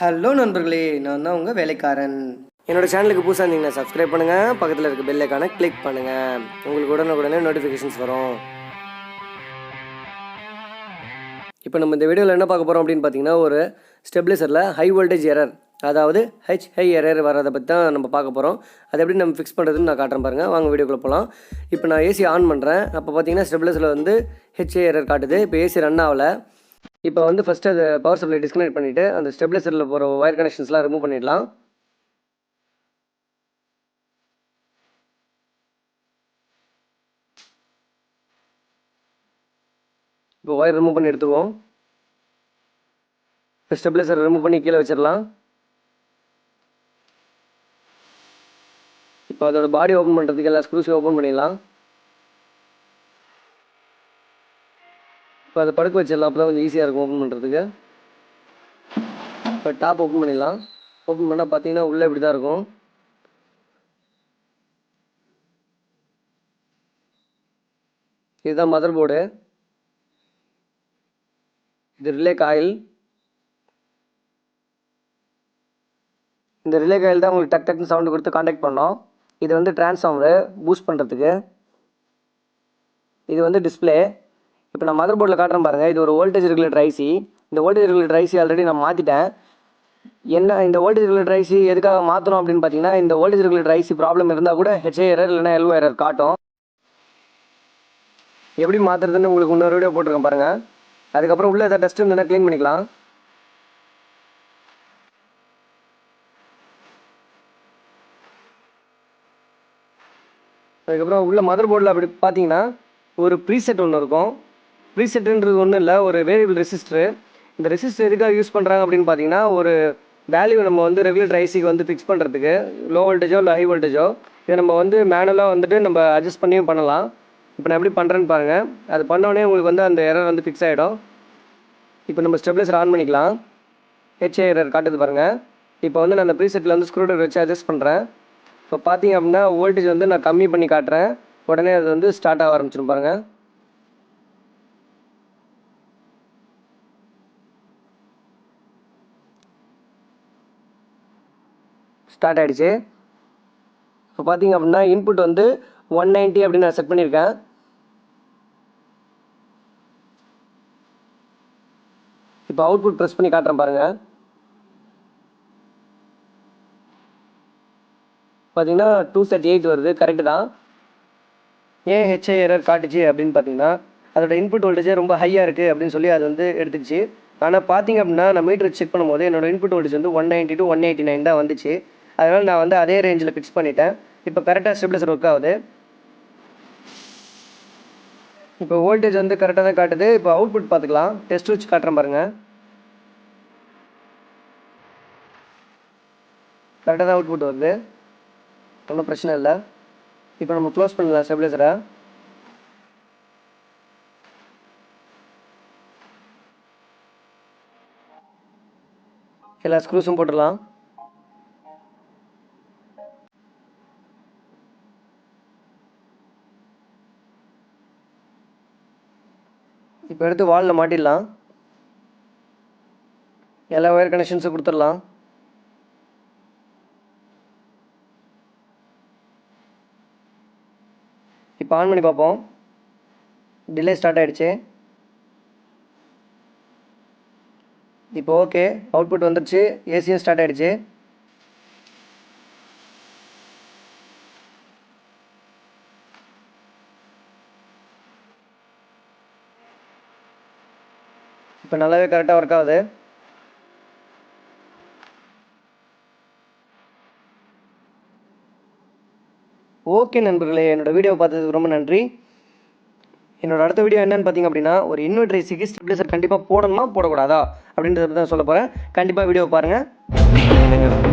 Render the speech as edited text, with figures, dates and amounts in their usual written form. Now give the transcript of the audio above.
Hello நண்பர்களே, நான் தான் உங்கள் வேலைக்காரன். என்னோடய சேனலுக்கு புதுசாக இருந்தீங்கன்னா சப்ஸ்கிரைப் பண்ணுங்கள், பக்கத்தில் இருக்க பெல் ஐக்கானை கிளிக் பண்ணுங்கள். உங்களுக்கு உடனுக்குடனே நோட்டிஃபிகேஷன்ஸ் வரும். இப்போ நம்ம இந்த வீடியோவில் என்ன பார்க்க போகிறோம் அப்படின்னு பார்த்தீங்கன்னா, ஒரு ஸ்டெபிலைசரில் ஹை வோல்டேஜ் எரர், அதாவது ஹை எரர் வரதை பற்றி தான் நம்ம பார்க்க போகிறோம். அதை எப்படி நம்ம ஃபிக்ஸ் பண்ணுறதுன்னு நான் காட்டுறேன் பாருங்கள். வாங்க வீடியோக்குள்ளே போகலாம். இப்போ நான் ஏசி ஆன் பண்ணுறேன். அப்போ பார்த்தீங்கன்னா ஸ்டெபிலைசரில் வந்து ஹெச்ஐ எரர் காட்டுது. இப்போ ஏசி ரன் ஆகலை. இப்போ வந்து ஃபஸ்ட்டு அது பவர் சப்ளை டிஸ்கனெக்ட் பண்ணிவிட்டு அந்த ஸ்டெபிலைசரில் போகிற ஒயர் கனெக்ஷன்ஸ்லாம் ரிமூவ் பண்ணிடலாம். இப்போ ஒயர் ரிமூவ் பண்ணி எடுத்துருவோம். இப்போ ஸ்டெபிலைசர் ரிமூவ் பண்ணி கீழே வச்சிடலாம். இப்போ அதோட பாடி ஓப்பன் பண்ணுறதுக்கு எல்லா ஸ்க்ரூஸையும் ஓப்பன் பண்ணிடலாம். இப்போ அதை படுக்க வச்சிடலாம். அப்போ தான் கொஞ்சம் ஈஸியாக இருக்கும் ஓப்பன் பண்ணுறதுக்கு. இப்போ டாப் ஓப்பன் பண்ணிடலாம். ஓப்பன் பண்ணால் பார்த்தீங்கன்னா உள்ளே இப்படி தான் இருக்கும். இதுதான் மதர் போர்டு. இது ரிலே காயில். இந்த ரிலே காயில் தான் உங்களுக்கு டக்குன்னு சவுண்டு கொடுத்து காண்டாக்ட் பண்ணோம். இது வந்து டிரான்ஸ்ஃபார்மரு பூஸ்ட் பண்ணுறதுக்கு. இது வந்து டிஸ்பிளே. இப்போ நான் மதர் போர்டில் காட்டுறேன் பாருங்கள். இது ஒரு வோல்டேஜ் ரெகுலேட்டர் ஐசி. இந்த வோல்டேஜ் ரெகுலேட்டர் ஐசி ஆல்ரெடி நான் மாற்றிட்டேன். என்ன இந்த வோல்டேஜ் ரெகுலேட்டர் ஐசி எதுக்காக மாற்றணும் அப்படின்னு பார்த்தீங்கன்னா, இந்த வோல்டேஜ் ரெகுலேட்டர் ஐசி ப்ராப்ளம் இருந்தால் கூட ஹெச்ஐ எரர் இல்லைனா எல்ஓ எரர் காட்டும். எப்படி மாற்றுறதுன்னு உங்களுக்கு இன்னொரு வீடியோ போட்டிருக்கேன் பாருங்கள். அதுக்கப்புறம் உள்ளே எதாவது டஸ்ட் இருந்தால் க்ளீன் பண்ணிக்கலாம். அதுக்கப்புறம் உள்ள மதர் போர்டில் அப்படி பார்த்தீங்கன்னா ஒரு ப்ரீசெட் ஒன்று இருக்கும். ப்ரீசெட்டுன்றது ஒன்றும் இல்லை, ஒரு வேரியபிள் ரெசிஸ்டரு. இந்த ரெசிஸ்டர் எதுக்காக யூஸ் பண்ணுறாங்க அப்படின்னு பார்த்தீங்கன்னா, ஒரு வேல்யூ நம்ம வந்து ரெகுலேட்டர் ஐசிக்கு வந்து ஃபிக்ஸ் பண்ணுறதுக்கு, லோ வோல்டேஜோ இல்லை ஹை வோல்டேஜோ இதை நம்ம வந்து மேனுவலாக வந்துட்டு நம்ம அட்ஜஸ்ட் பண்ணியும் பண்ணலாம். இப்போ நான் எப்படி பண்ணுறேன்னு பாருங்கள். அது பண்ணோடனே உங்களுக்கு வந்து அந்த எரர் வந்து ஃபிக்ஸ் ஆகிடும். இப்போ நம்ம ஸ்டெபிலைசர் ஆன் பண்ணிக்கலாம். ஹெச்ஐ எரர் காட்டுது பாருங்கள். இப்போ வந்து நான் அந்த ப்ரீசெட்டில் வந்து ஸ்க்ரூ ட்ரைவர் வச்சு அட்ஜஸ்ட் பண்ணுறேன். இப்போ பார்த்தீங்க அப்படின்னா வோல்டேஜ் வந்து நான் கம்மி பண்ணி காட்டுறேன். உடனே அது வந்து ஸ்டார்ட் ஆக ஆரம்பிச்சிடும் பாருங்கள். ஸ்டார்ட் ஆகிடுச்சு. இப்போ பார்த்தீங்க அப்படின்னா இன்புட் வந்து 190 அப்படின்னு நான் செட் பண்ணியிருக்கேன். இப்போ அவுட்புட் ப்ரெஸ் பண்ணி காட்டுறேன் பாருங்கள். பார்த்தீங்கன்னா 238 வருது. கரெக்டு தான். ஏன் ஹெச்ஐ எரர் காட்டுச்சு அப்படின்னு பார்த்தீங்கன்னா, அதோட இன்புட் வோல்டேஜே ரொம்ப ஹையாக இருக்குது அப்படின்னு சொல்லி அது வந்து எடுத்துச்சு. ஆனால் பார்த்தீங்க அப்படின்னா நான் மீட்டர் செக் பண்ணும்போது என்னோட இன்புட் வோல்டேஜ் வந்து 190 to 189 தான் வந்துச்சு. அதனால் நான் வந்து அதே ரேஞ்சில் ஃபிக்ஸ் பண்ணிட்டேன். இப்போ கரெக்டாக ஸ்டெபிலைசர் ஒர்க் ஆகுது. இப்போ வோல்டேஜ் வந்து கரெக்டாக தான் காட்டுது. இப்போ அவுட்புட் பார்த்துக்கலாம். டெஸ்ட் வச்சு காட்டுறேன் பாருங்கள். கரெக்டாக தான் அவுட்புட் வருது. ஒன்றும் பிரச்சனை இல்லை. இப்போ நம்ம க்ளோஸ் பண்ணலாம் ஸ்டெபிலைசரை. எல்லா ஸ்க்ரூஸும் போட்டுடலாம். இப்போ எடுத்து வாலில் மாட்டிடலாம். எல்லா ஒயர் கனெக்ஷன்ஸும் கொடுத்துடலாம். இப்போ ஆன் பண்ணி பார்ப்போம். டிலே ஸ்டார்ட் ஆகிடுச்சு. இப்போ ஓகே, அவுட்புட் வந்துடுச்சு. ஏசியும் ஸ்டார்ட் ஆகிடுச்சு. இப்போ நல்லாவே கரெக்டாக ஒர்க் ஆகுது. ஓகே நண்பர்களே, என்னோடய வீடியோ பார்த்ததுக்கு ரொம்ப நன்றி. என்னோட அடுத்த வீடியோ என்னன்னு பார்த்தீங்க அப்படின்னா, ஒரு இன்வெர்டர் ஐசிக்கு ஸ்டெபிலைசர் கண்டிப்பாக போடணுமா போடக்கூடாதா அப்படின்றத தான் சொல்ல போகிறேன். கண்டிப்பாக வீடியோ பாருங்கள்.